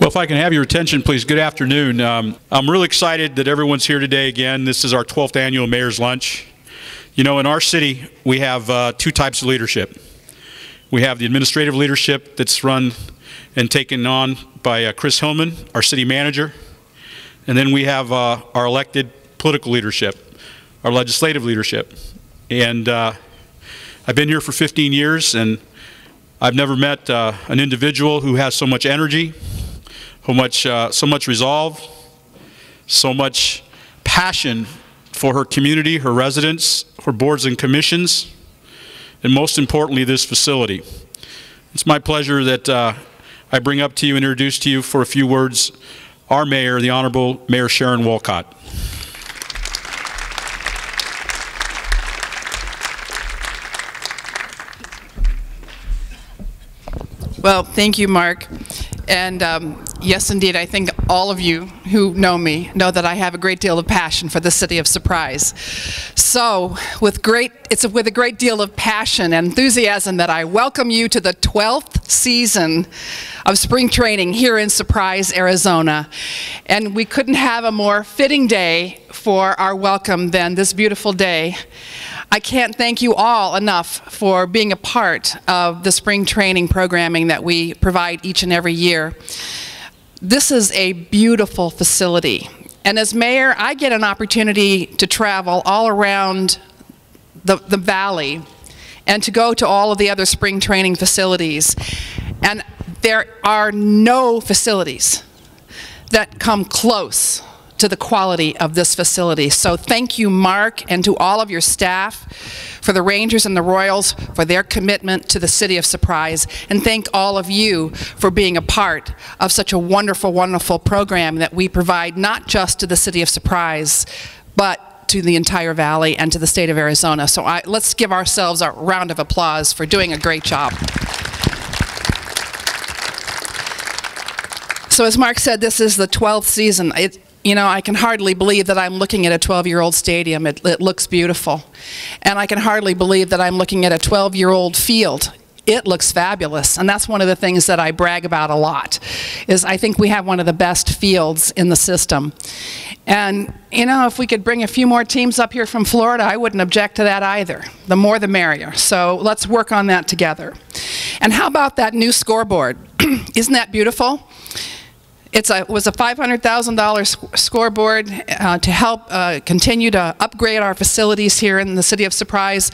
Well, if I can have your attention, please. Good afternoon. I'm really excited that everyone's here today again. This is our 12th annual Mayor's Lunch. You know, in our city, we have two types of leadership. We have the administrative leadership that's run and taken on by Chris Hillman, our city manager. And then we have our elected political leadership, our legislative leadership. And I've been here for 15 years, and I've never met an individual who has so much energy, so much resolve, so much passion for her community, her residents, her boards and commissions, and most importantly, this facility. It's my pleasure that I bring up to you and introduce to you for a few words our mayor, the Honorable Mayor Sharon Wolcott. Well, thank you, Mark. And yes, indeed, I think all of you who know me know that I have a great deal of passion for the city of Surprise. So, it's with a great deal of passion and enthusiasm that I welcome you to the 12th season of spring training here in Surprise, Arizona. And we couldn't have a more fitting day for our welcome than this beautiful day. I can't thank you all enough for being a part of the spring training programming that we provide each and every year. This is a beautiful facility, and as mayor, I get an opportunity to travel all around the valley and to go to all of the other spring training facilities, and there are no facilities that come close to the quality of this facility. So thank you, Mark, and to all of your staff, for the Rangers and the Royals, for their commitment to the city of Surprise, and thank all of you for being a part of such a wonderful, wonderful program that we provide not just to the city of Surprise, but to the entire valley and to the state of Arizona. So let's give ourselves a round of applause for doing a great job. So as Mark said, this is the 12th season. You know, I can hardly believe that I'm looking at a 12-year-old stadium. It looks beautiful. And I can hardly believe that I'm looking at a 12-year-old field. It looks fabulous. And that's one of the things that I brag about a lot, is I think we have one of the best fields in the system. And, you know, if we could bring a few more teams up here from Florida, I wouldn't object to that either. The more the merrier. So let's work on that together. And how about that new scoreboard? Isn't that beautiful? It was a $500,000 scoreboard to help continue to upgrade our facilities here in the city of Surprise,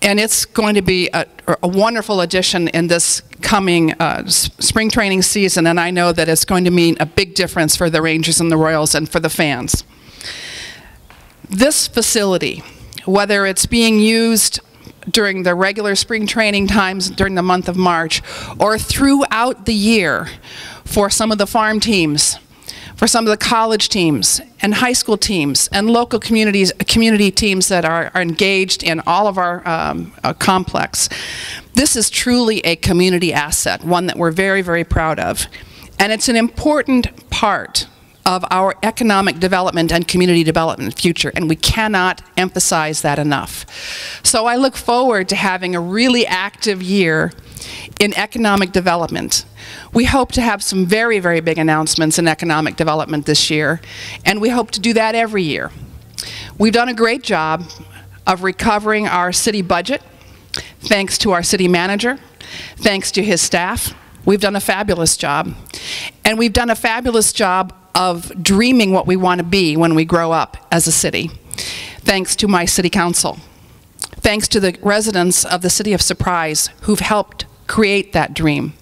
and it's going to be a wonderful addition in this coming spring training season, and I know that it's going to mean a big difference for the Rangers and the Royals and for the fans. This facility, whether it's being used during the regular spring training times during the month of March, or throughout the year for some of the farm teams, for some of the college teams, and high school teams, and local community teams that are engaged in all of our complex. This is truly a community asset, one that we're very, very proud of. And it's an important part of our economic development and community development future, and we cannot emphasize that enough. So I look forward to having a really active year in economic development. We hope to have some very, very big announcements in economic development this year, and we hope to do that every year. We've done a great job of recovering our city budget, thanks to our city manager, thanks to his staff. We've done a fabulous job, and we've done a fabulous job of dreaming what we want to be when we grow up as a city, thanks to my city council, thanks to the residents of the city of Surprise who've helped create that dream.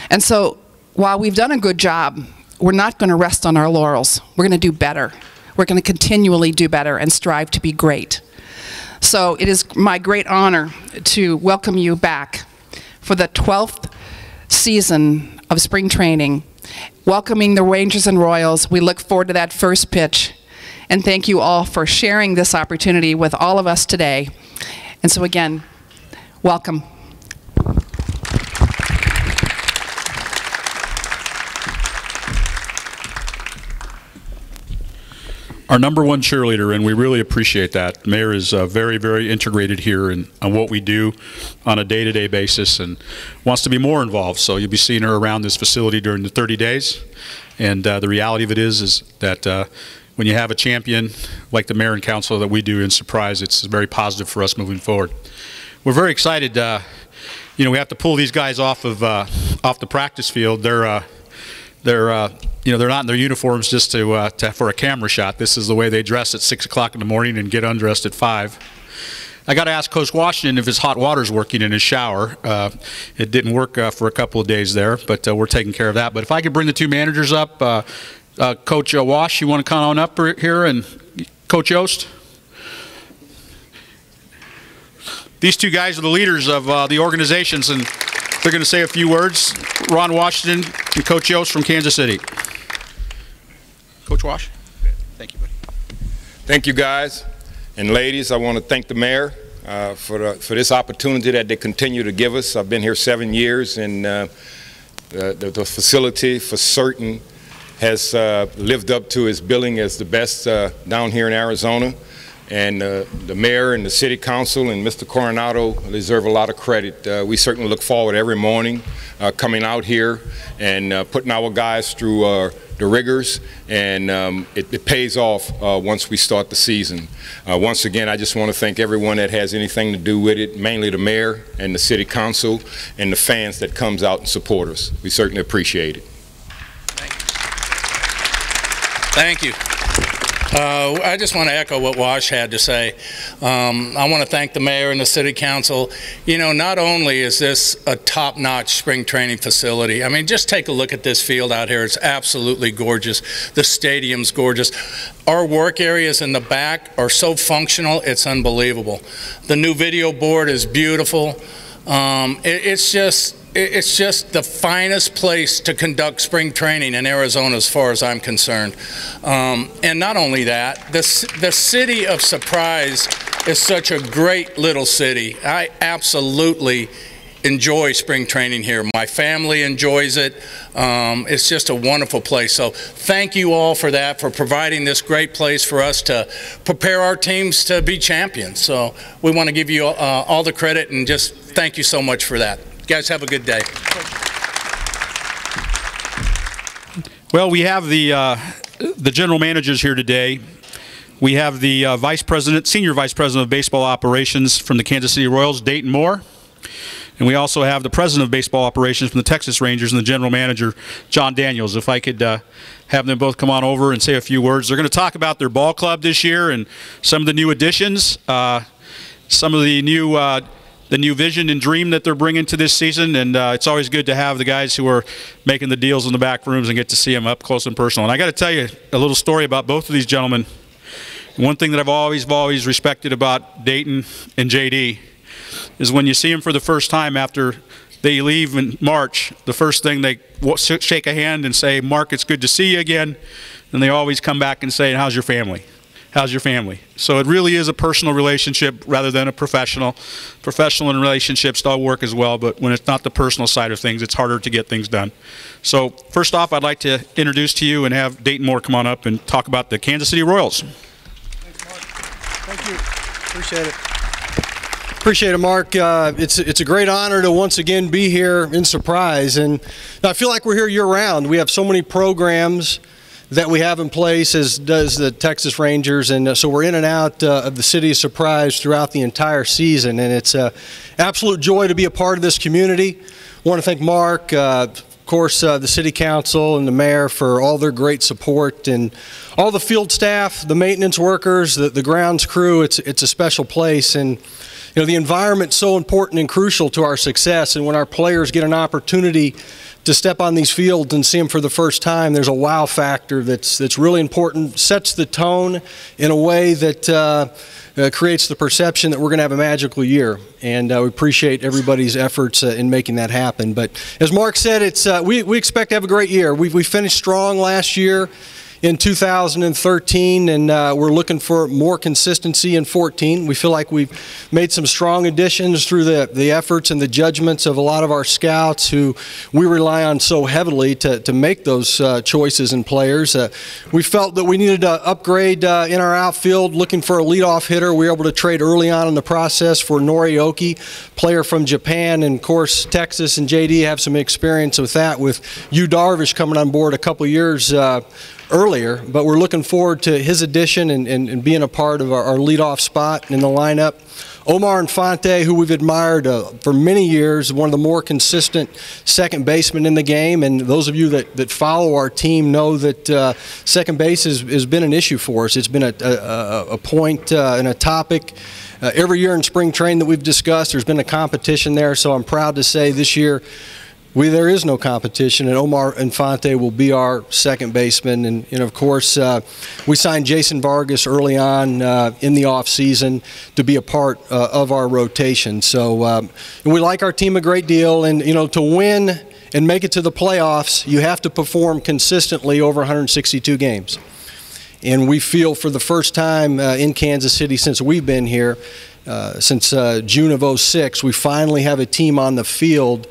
And so while we've done a good job, we're not going to rest on our laurels. We're going to do better. We're going to continually do better and strive to be great. So it is my great honor to welcome you back for the 12th season of spring training, welcoming the Rangers and Royals. We look forward to that first pitch, and thank you all for sharing this opportunity with all of us today. And so again, welcome. our #1 cheerleader, and we really appreciate that. The mayor is very, very integrated here on what we do on a day-to-day basis and wants to be more involved. So you'll be seeing her around this facility during the 30 days. And the reality of it is that when you have a champion like the mayor and council that we do in Surprise, it's very positive for us moving forward. We're very excited. You know, we have to pull these guys off the practice field. You know, they're not in their uniforms just for a camera shot. This is the way they dress at 6 o'clock in the morning and get undressed at 5. I got to ask Coach Washington if his hot water's working in his shower. It didn't work for a couple of days there, but we're taking care of that. But if I could bring the two managers up, Coach Wash, you want to come on up here, and Coach Yost? These two guys are the leaders of the organizations, and they're going to say a few words. Ron Washington and Coach Yost from Kansas City. Coach Wash. Thank you, buddy. Thank you, guys and ladies. I want to thank the mayor for this opportunity that they continue to give us. I've been here 7 years, and the facility for certain has lived up to its billing as the best down here in Arizona. And the mayor and the city council and Mr. Coronado deserve a lot of credit. We certainly look forward every morning coming out here and putting our guys through the rigors, and it pays off once we start the season. Once again, I just want to thank everyone that has anything to do with it, mainly the mayor and the city council and the fans that comes out and support us. We certainly appreciate it. Thank you. I just want to echo what Wash had to say. I want to thank the mayor and the city council. You know, not only is this a top-notch spring training facility, I mean, just take a look at this field out here. It's absolutely gorgeous. The stadium's gorgeous. Our work areas in the back are so functional, it's unbelievable. The new video board is beautiful. It's just the finest place to conduct spring training in Arizona as far as I'm concerned. And not only that, the city of Surprise is such a great little city. I absolutely enjoy spring training here. My family enjoys it. It's just a wonderful place. So thank you all for that, for providing this great place for us to prepare our teams to be champions. So we want to give you all the credit and just thank you so much for that. You guys have a good day. Well, we have the general managers here today. We have the senior vice president of baseball operations from the Kansas City Royals, Dayton Moore. And we also have the president of baseball operations from the Texas Rangers and the general manager, John Daniels. If I could have them both come on over and say a few words. They're going to talk about their ball club this year and some of the new additions, some of the new vision and dream that they're bringing to this season. And it's always good to have the guys who are making the deals in the back rooms and get to see them up close and personal. And I got to tell you a little story about both of these gentlemen. One thing that I've always respected about Dayton and JD is when you see them for the first time after they leave in March, the first thing they shake a hand and say, "Mark, it's good to see you again." And they always come back and say, "How's your family? How's your family?" So it really is a personal relationship rather than a professional. Professional and relationships all work as well, but when it's not the personal side of things, it's harder to get things done. So first off, I'd like to introduce to you and have Dayton Moore come on up and talk about the Kansas City Royals. Thanks, Mark. Thank you. Appreciate it. Appreciate it, Mark. It's a great honor to once again be here in Surprise, and I feel like we're here year-round. We have so many programs that we have in place, as does the Texas Rangers, and so we're in and out of the city of Surprise throughout the entire season, and it's an absolute joy to be a part of this community. I want to thank Mark, of course, the city council and the mayor for all their great support, and all the field staff, the maintenance workers, the grounds crew. It's a special place, and you know, the environment's so important and crucial to our success, and when our players get an opportunity to step on these fields and see them for the first time, there's a wow factor that's really important, sets the tone in a way that creates the perception that we're going to have a magical year, and we appreciate everybody's efforts in making that happen. But as Mark said, we expect to have a great year. We finished strong last year in 2013, and we're looking for more consistency in 14. We feel like we've made some strong additions through the efforts and the judgments of a lot of our scouts who we rely on so heavily to make those choices in players. We felt that we needed to upgrade in our outfield, looking for a leadoff hitter. We were able to trade early on in the process for Norioki, player from Japan, and of course Texas and JD have some experience with that, with Yu Darvish coming on board a couple years earlier, but we're looking forward to his addition and being a part of our leadoff spot in the lineup. Omar Infante, who we've admired for many years, one of the more consistent second basemen in the game, and those of you that follow our team know that second base has been an issue for us. It's been a point and a topic every year in spring training that we've discussed. There's been a competition there, so I'm proud to say this year there is no competition, and Omar Infante will be our second baseman. And of course, we signed Jason Vargas early on in the offseason to be a part of our rotation. So and we like our team a great deal, and to win and make it to the playoffs, you have to perform consistently over 162 games. And we feel for the first time in Kansas City since we've been here, since June of '06, we finally have a team on the field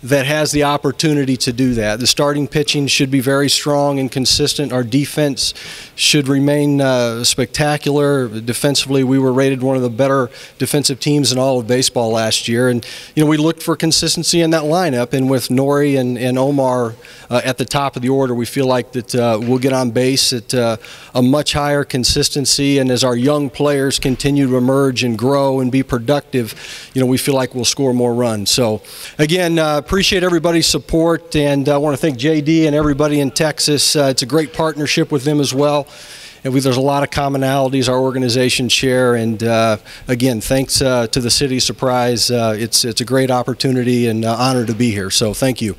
that has the opportunity to do that. The starting pitching should be very strong and consistent. Our defense should remain spectacular. Defensively, we were rated one of the better defensive teams in all of baseball last year. And we looked for consistency in that lineup. And with Nori and Omar at the top of the order, we feel like that we'll get on base at a much higher consistency. And as our young players continue to emerge and grow and be productive, we feel like we'll score more runs. So again, appreciate everybody's support, and I want to thank JD and everybody in Texas. It's a great partnership with them as well, and there's a lot of commonalities our organizations share. And again, thanks to the City Surprise. It's a great opportunity and honor to be here. So thank you.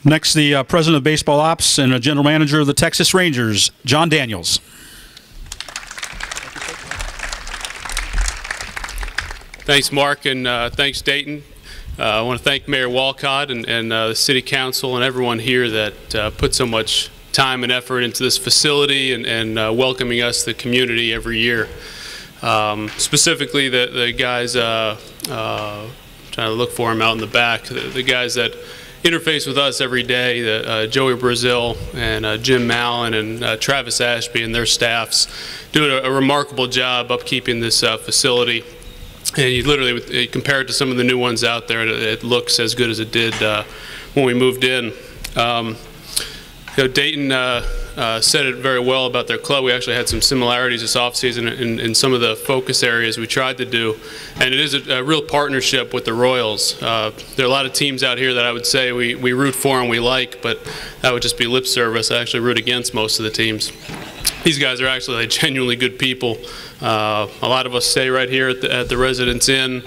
Next, the President of Baseball Ops and a General Manager of the Texas Rangers, John Daniels. Thanks, Mark, and thanks, Dayton. I want to thank Mayor Wolcott and the City Council and everyone here that put so much time and effort into this facility and welcoming us, the community, every year. Specifically, the guys, trying to look for them out in the back, the guys that interface with us every day, Joey Brazil and Jim Mallon and Travis Ashby and their staffs, doing a remarkable job upkeeping this facility. And you literally compare it to some of the new ones out there, it looks as good as it did when we moved in. Dayton said it very well about their club. We actually had some similarities this offseason in some of the focus areas we tried to do. And it is a real partnership with the Royals. There are a lot of teams out here that I would say we root for and we like, but that would just be lip service. I actually root against most of the teams. These guys are actually genuinely good people. A lot of us stay right here at the Residence Inn.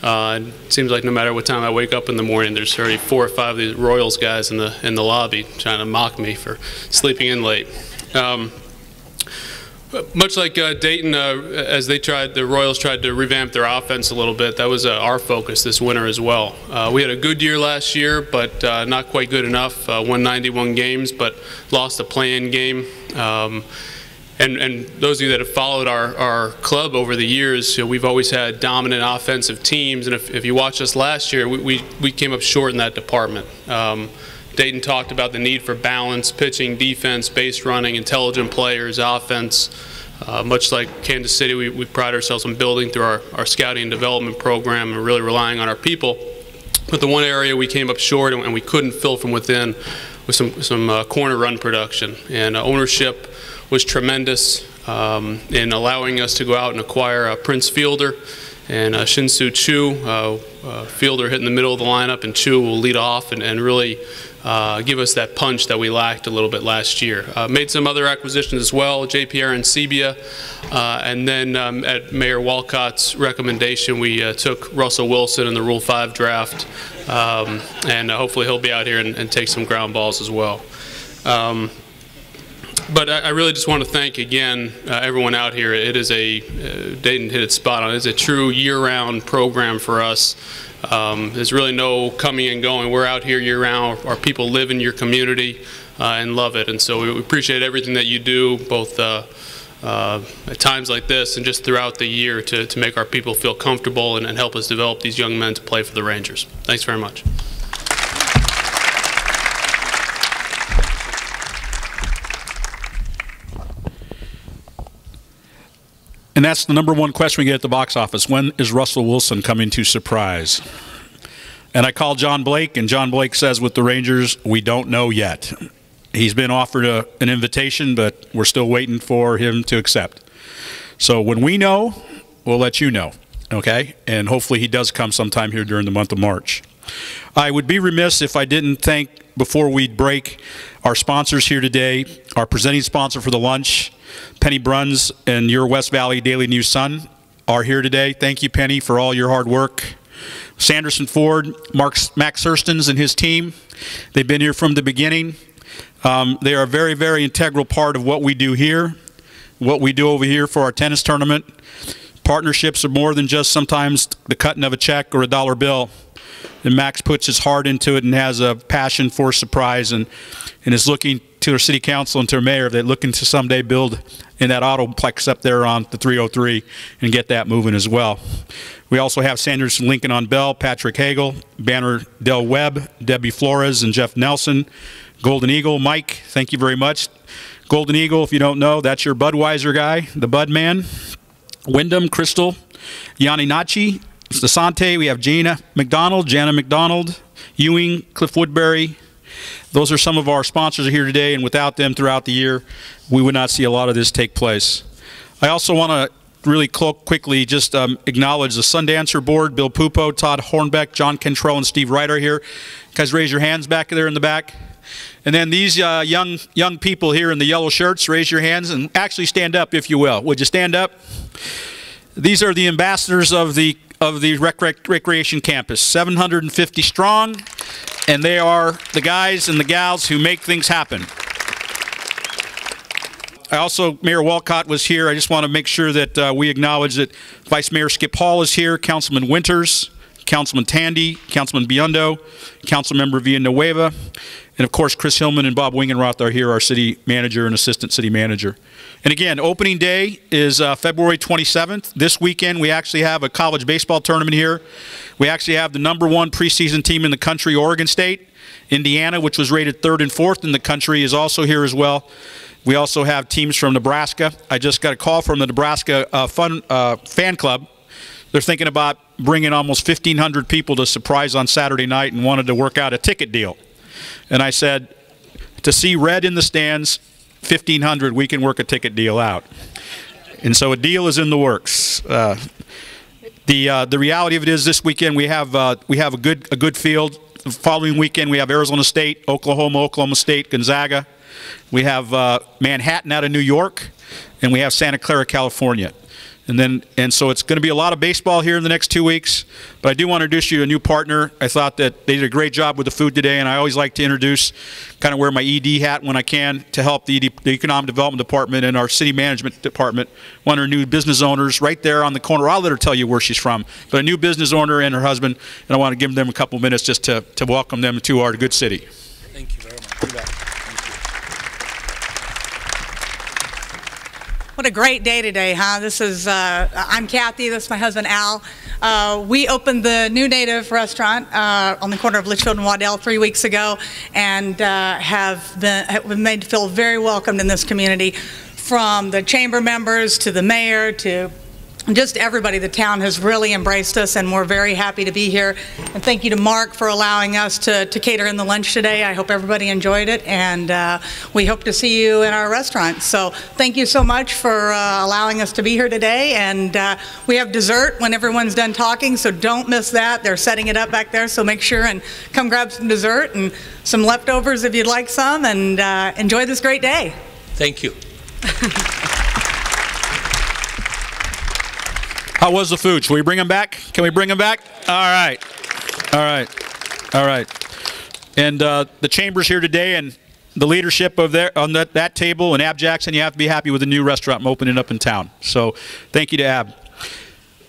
It seems like no matter what time I wake up in the morning, there's already 4 or 5 of these Royals guys in the lobby trying to mock me for sleeping in late. Much like Dayton, as the Royals tried to revamp their offense a little bit, that was our focus this winter as well. We had a good year last year, but not quite good enough. Won 91 games, but lost a play-in game. And those of you that have followed our club over the years, we've always had dominant offensive teams. And if you watched us last year, we came up short in that department. Dayton talked about the need for balance, pitching, defense, base running, intelligent players, offense. Much like Kansas City, we pride ourselves on building through our scouting and development program and really relying on our people. But the one area we came up short and we couldn't fill from within was some corner run production. And ownership was tremendous in allowing us to go out and acquire Prince Fielder and Shin-Soo Choo. Fielder hit in the middle of the lineup, and Choo will lead off and really give us that punch that we lacked a little bit last year. Made some other acquisitions as well, J.P. Arancibia, and then at Mayor Wolcott's recommendation, we took Russell Wilson in the Rule 5 draft, and hopefully he'll be out here and take some ground balls as well. But I really just want to thank again everyone out here. It is Dayton hit it spot on. It's a true year-round program for us. There's really no coming and going. We're out here year-round. Our people live in your community and love it. And so we appreciate everything that you do, both at times like this and just throughout the year to make our people feel comfortable and help us develop these young men to play for the Rangers. Thanks very much. And that's the #1 question we get at the box office. When is Russell Wilson coming to Surprise? And I called John Blake, and John Blake says with the Rangers, we don't know yet. He's been offered an invitation, but we're still waiting for him to accept. So when we know, we'll let you know, okay? And hopefully he does come sometime here during the month of March. I would be remiss if I didn't thank, before we break, our sponsors here today, our presenting sponsor for the lunch, Penny Bruns and your West Valley Daily News Sun are here today. Thank you, Penny, for all your hard work. Sanderson Ford, Max Surstens and his team, they've been here from the beginning. They are a very, very integral part of what we do here, what we do over here for our tennis tournament. Partnerships are more than just sometimes the cutting of a check or a dollar bill. And Max puts his heart into it and has a passion for Surprise and is looking to our city council and to our mayor. They're looking to someday build in that autoplex up there on the 303 and get that moving as well. We also have Sanderson Lincoln on Bell, Patrick Hagel, Banner Del Webb, Debbie Flores, and Jeff Nelson. Golden Eagle, Mike, thank you very much. Golden Eagle, if you don't know, that's your Budweiser guy, the Bud Man. Wyndham, Crystal, Yanni Nachi, Desante, we have Jana McDonald, Ewing, Cliff Woodbury. Those are some of our sponsors here today, and without them throughout the year, we would not see a lot of this take place. I also want to really quickly just acknowledge the Sundancer board, Bill Pupo, Todd Hornbeck, John Cantrell, and Steve Wright are here. Guys, raise your hands back there in the back. And then these young people here in the yellow shirts, raise your hands and actually stand up, if you will. Would you stand up? These are the ambassadors of the Recreation Campus, 750 strong, and they are the guys and the gals who make things happen. Mayor Wolcott was here. I just want to make sure that we acknowledge that Vice Mayor Skip Hall is here, Councilman Winters, Councilman Tandy, Councilman Biondo, Councilmember Villanueva, and of course Chris Hillman and Bob Wingenroth are here, our city manager and assistant city manager. And again, opening day is February 27th. This weekend we actually have a college baseball tournament here. We actually have the #1 preseason team in the country, Oregon State. Indiana, which was rated 3rd and 4th in the country, is also here as well. We also have teams from Nebraska. I just got a call from the Nebraska fan club. They're thinking about bringing almost 1,500 people to Surprise on Saturday night and wanted to work out a ticket deal. And I said, to see red in the stands, 1,500, we can work a ticket deal out. And so a deal is in the works. The reality of it is this weekend we have a good field. The following weekend we have Arizona State, Oklahoma State, Gonzaga. We have Manhattan out of New York, and we have Santa Clara, California. And so it's going to be a lot of baseball here in the next 2 weeks. But I do want to introduce you to a new partner. I thought that they did a great job with the food today, and I always like to introduce, kind of wear my ED hat when I can to help the Economic Development Department and our City Management Department. One of our new business owners right there on the corner. I'll let her tell you where she's from. But a new business owner and her husband, and I want to give them a couple minutes just to welcome them to our good city. Thank you very much. What a great day today, huh? This is, I'm Kathy, this is my husband Al. We opened the New Native restaurant on the corner of Litchfield and Waddell 3 weeks ago, and have been made to feel very welcomed in this community, from the chamber members to the mayor to just everybody. The town has really embraced us, and we're very happy to be here. And thank you to Mark for allowing us to cater in the lunch today. I hope everybody enjoyed it, and we hope to see you in our restaurant. So thank you so much for allowing us to be here today. And we have dessert when everyone's done talking, so don't miss that. They're setting it up back there, so make sure and come grab some dessert and some leftovers if you'd like some, and enjoy this great day. Thank you. How was the food? Should we bring them back? Can we bring them back? All right. All right. All right. And the chamber's here today, and the leadership of on that table and Ab Jackson, you have to be happy with the new restaurant I'm opening up in town. So thank you to Ab.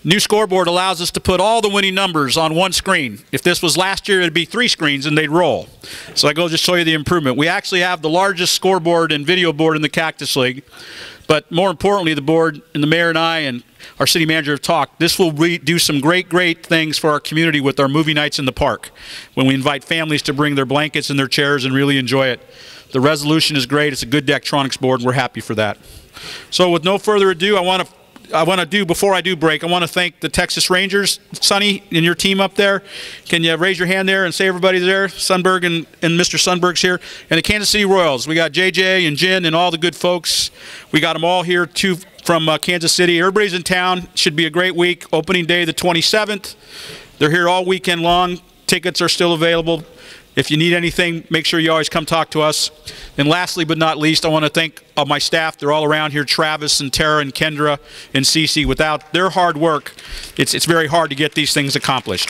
New scoreboard allows us to put all the winning numbers on one screen. If this was last year, it'd be 3 screens and they'd roll. So I go just show you the improvement. We actually have the largest scoreboard and video board in the Cactus League. But more importantly, the board and the mayor and I and our city manager have talked. This will do some great things for our community with our movie nights in the park, when we invite families to bring their blankets and their chairs and really enjoy it. The resolution is great. It's a good Daktronics board, and we're happy for that. So with no further ado, before I do break, I want to thank the Texas Rangers, Sonny, and your team up there. Can you raise your hand there and say everybody's there? Sundberg and Mr. Sundberg's here. And the Kansas City Royals. We got JJ and Jen and all the good folks. We got them all here too from Kansas City. Everybody's in town. Should be a great week. Opening day the 27th. They're here all weekend long. Tickets are still available. If you need anything, make sure you always come talk to us. And lastly but not least, I want to thank my staff. They're all around here, Travis and Tara and Kendra and Cece. Without their hard work, it's very hard to get these things accomplished.